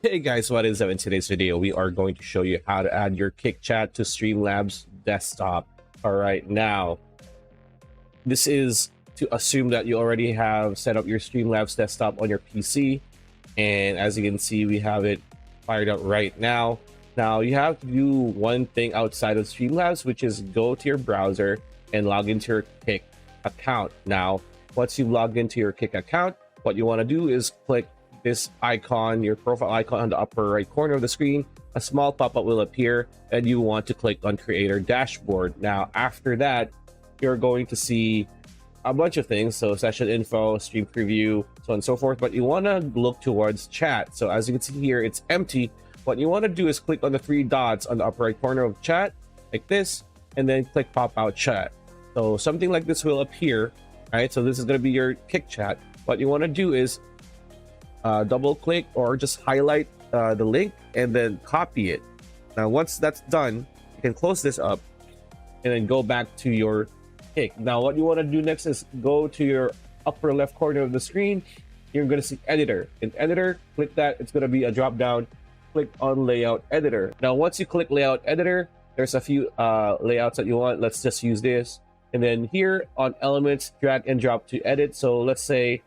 Hey guys, what is up? In today's video, we are going to show you how to add your Kick Chat to Streamlabs desktop. All right, now this is to assume that you already have set up your Streamlabs desktop on your PC, and as you can see, we have it fired up right now. Now you have to do one thing outside of Streamlabs, which is go to your browser and log into your Kick account. Now, once you log into your Kick account, what you want to do is click this icon, your profile icon on the upper right corner of the screen. A small pop-up will appear and you want to click on Creator Dashboard. Now, after that, you're going to see a bunch of things. So session info, stream preview, so on and so forth, but you want to look towards chat. So as you can see here, it's empty. What you want to do is click on the three dots on the upper right corner of chat, like this, and then click pop out chat. So something like this will appear, right? So this is going to be your Kick Chat. What you want to do is double click or just highlight the link and then copy it. Now once that's done, you can close this up and then go back to your Kick. Now what you want to do next is go to your upper left corner of the screen. You're going to see editor. In editor, click that. It's going to be a drop down. Click on layout editor. Now once you click layout editor, there's a few layouts that you want. Let's just use this. And then here on elements, drag and drop to edit. So let's say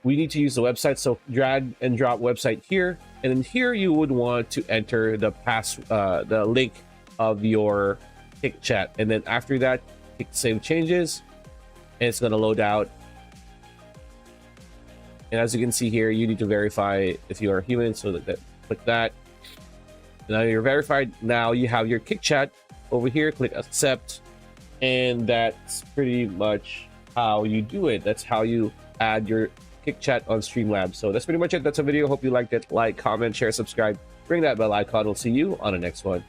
we need to use the website, so drag and drop website here, and then here you would want to enter the link of your Kick Chat, and then after that, click save changes, and it's going to load out. And as you can see here, you need to verify if you are a human, so click that. Now you're verified. Now you have your Kick Chat over here. Click accept, and that's pretty much how you do it. That's how you add your Kick Chat on Streamlabs. So that's pretty much it. That's a video. Hope you liked it. Like, comment, share, subscribe, ring that bell icon. We'll see you on the next one.